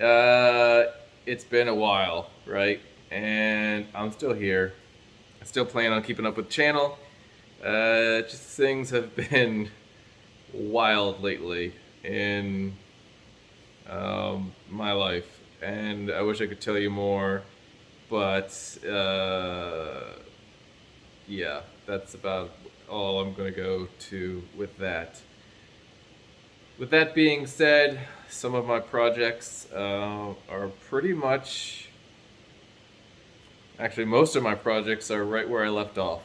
Uh, it's been a while, right? And I'm still here. I still plan on keeping up with the channel. Just things have been wild lately in my life, and I wish I could tell you more, but yeah, that's about all I'm going to go to with that. With that being said, some of my projects are pretty much, actually, most of my projects are right where I left off.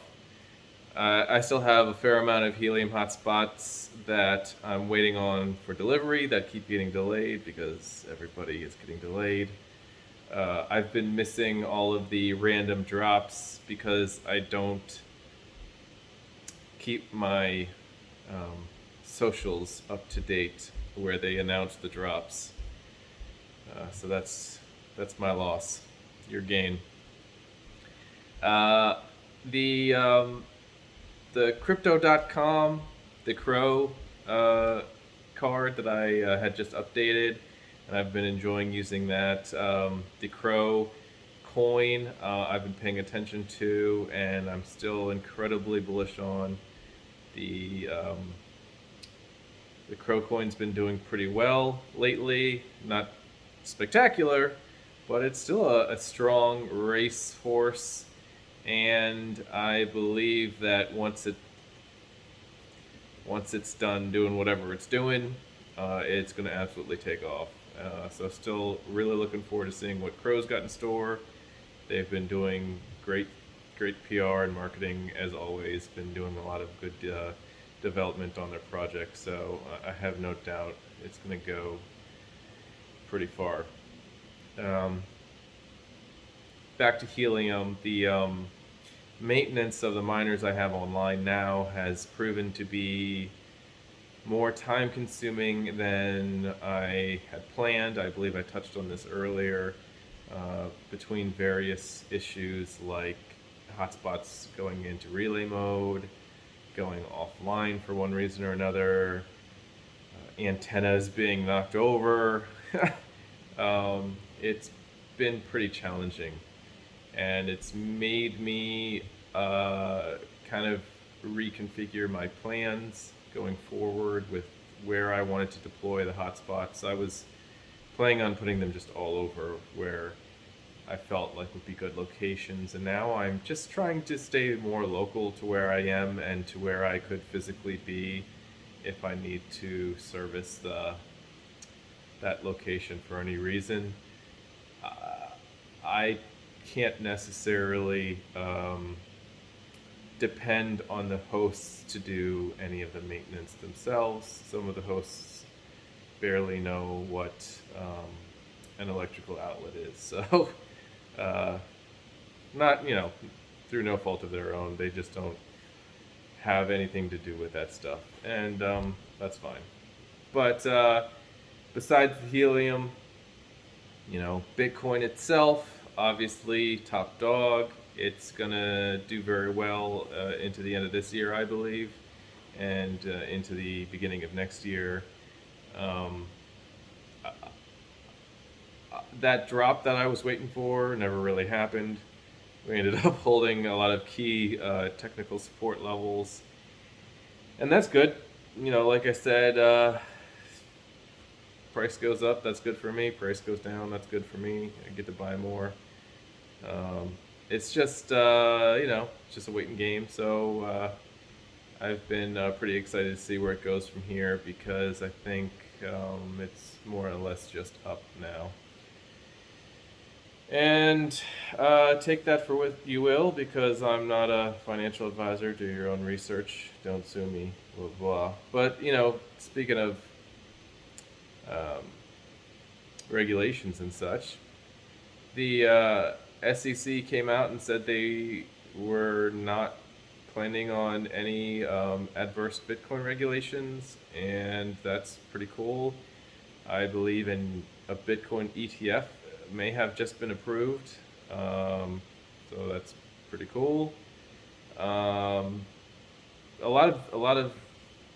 I still have a fair amount of helium hotspots that I'm waiting on for delivery that keep getting delayed because everybody is getting delayed. I've been missing all of the random drops because I don't keep my um, socials up to date where they announce the drops. So that's my loss. Your gain. Uh, the the crypto.com, the Crow uh, card that I had just updated, and I've been enjoying using that. The Crow coin I've been paying attention to, and I'm still incredibly bullish on. The um, the Crow coin's been doing pretty well lately. Not spectacular, but it's still a strong race horse. And I believe that once it's done doing whatever it's doing, it's going to absolutely take off. So still really looking forward to seeing what Crow's got in store. They've been doing great PR and marketing as always. Been doing a lot of good development on their project. So I have no doubt it's going to go pretty far. Um, Back to helium, the maintenance of the miners I have online now has proven to be more time consuming than I had planned. I believe I touched on this earlier. Between various issues like hotspots going into relay mode, going offline for one reason or another, antennas being knocked over. It's been pretty challenging, and it's made me kind of reconfigure my plans going forward with where I wanted to deploy the hotspots. I was planning on putting them just all over where I felt like would be good locations, and now I'm just trying to stay more local to where I am and to where I could physically be if I need to service that location for any reason. Uh, I can't necessarily depend on the hosts to do any of the maintenance themselves. Some of the hosts barely know what an electrical outlet is, so uh, not through no fault of their own, they just don't have anything to do with that stuff, and that's fine. But besides the helium, Bitcoin itself, obviously top dog. It's gonna do very well into the end of this year, I believe, and into the beginning of next year. Um, that drop that I was waiting for never really happened. We ended up holding a lot of key technical support levels, and that's good. Like I said, price goes up, that's good for me. Price goes down, that's good for me. I get to buy more. It's just it's just a waiting game. So I've been pretty excited to see where it goes from here because I think it's more or less just up now. And take that for what you will, because I'm not a financial advisor. Do your own research. Don't sue me. Blah blah. But speaking of um, regulations and such, the SEC came out and said they were not planning on any adverse Bitcoin regulations, and that's pretty cool. I believe in a Bitcoin ETF may have just been approved, so that's pretty cool. Um, a lot of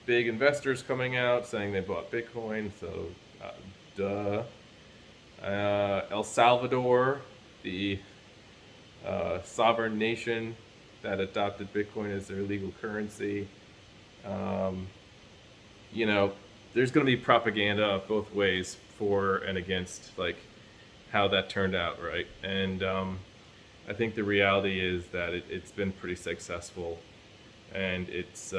big investors coming out saying they bought Bitcoin, so duh. El Salvador, the sovereign nation that adopted Bitcoin as their legal currency. Um, you know, there's going to be propaganda both ways for and against, like how that turned out, right? And I think the reality is that it's been pretty successful, and it's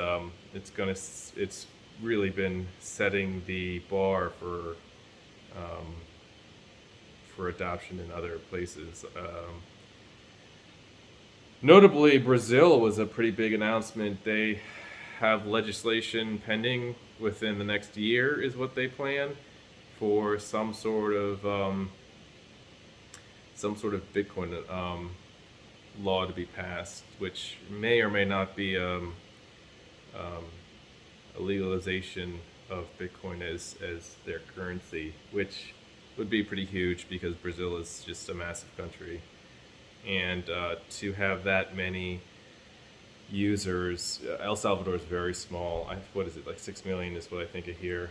really been setting the bar um, for adoption in other places. Notably, Brazil was a pretty big announcement. They have legislation pending within the next year, is what they plan, for some sort of Bitcoin law to be passed, which may or may not be um, a legalization of Bitcoin as their currency, which would be pretty huge because Brazil is just a massive country, and to have that many users, El Salvador is very small. What is it, like 6 million is what I think I hear.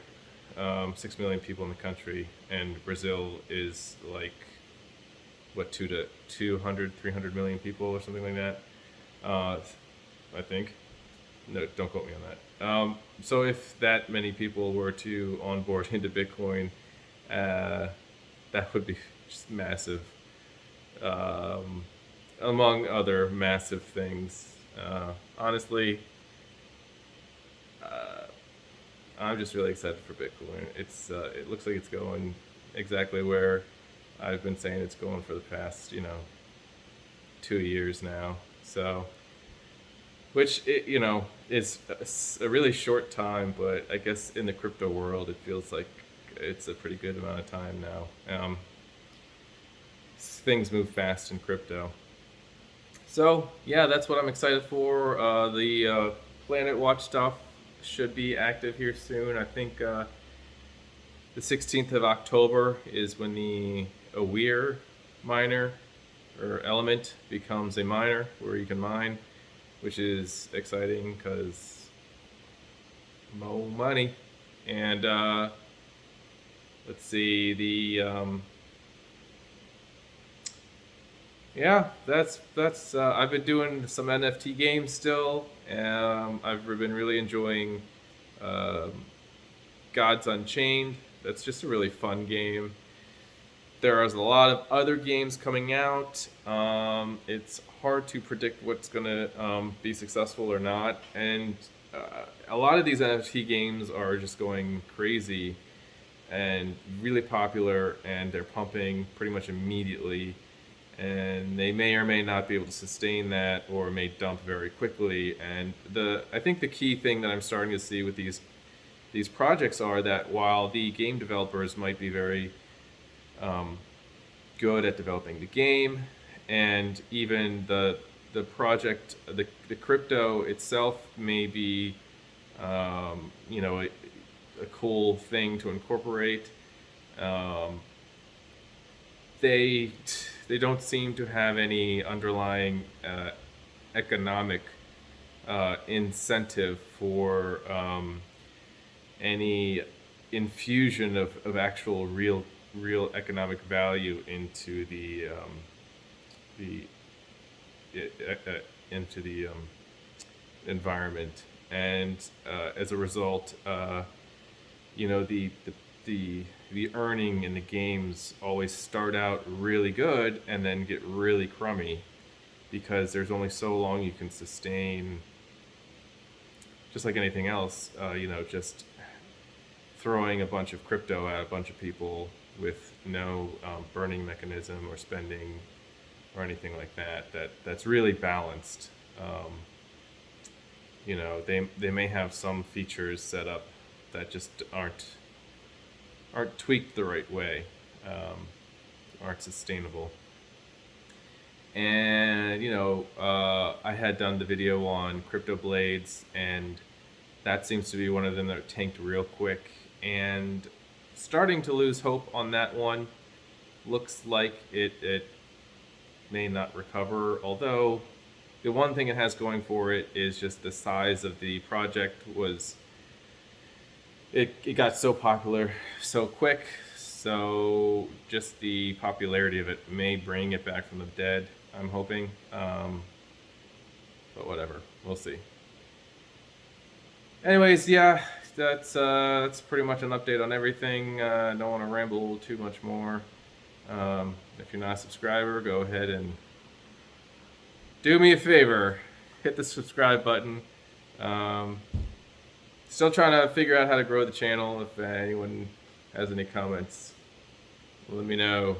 6 million people in the country, and Brazil is like what 200, 300 million people or something like that. I think. No, don't quote me on that. So if that many people were to onboard into Bitcoin, that would be just massive. Um, Among other massive things. Honestly, uh, I'm just really excited for Bitcoin. It looks like it's going exactly where I've been saying it's going for the past 2 years now. So, which is a really short time, but I guess in the crypto world, it feels like it's a pretty good amount of time now. Things move fast in crypto. So yeah, that's what I'm excited for. The Planet Watch stuff should be active here soon. I think the 16th of October is when the Aware miner or element becomes a miner where you can mine, which is exciting because more money. And let's see, yeah, that's. I've been doing some NFT games still. I've been really enjoying um, Gods Unchained. That's just a really fun game. There is a lot of other games coming out. It's hard to predict what's going to be successful or not, and a lot of these NFT games are just going crazy and really popular, and they're pumping pretty much immediately. And they may or may not be able to sustain that, or may dump very quickly. And I think the key thing that I'm starting to see with these projects are that while the game developers might be very good at developing the game, and even the project, the crypto itself may be a cool thing to incorporate. Um, they they don't seem to have any underlying economic incentive for any infusion of actual real economic value into the into the environment, and as a result, the earning in the games always start out really good and then get really crummy because there's only so long you can sustain. Just like anything else, just throwing a bunch of crypto at a bunch of people with no burning mechanism or spending or anything like that's really balanced. They may have some features set up that just aren't tweaked the right way, aren't sustainable. And I had done the video on crypto blades, and that seems to be one of them that tanked real quick, and starting to lose hope on that one. Looks like it may not recover, although the one thing it has going for it is just the size of the project was it got so popular so quick, So just the popularity of it may bring it back from the dead, I'm hoping. But whatever, we'll see. Anyways, yeah, that's pretty much an update on everything. Don't want to ramble too much more. If you're not a subscriber, go ahead and do me a favor, hit the subscribe button. Still trying to figure out how to grow the channel. If anyone has any comments, let me know.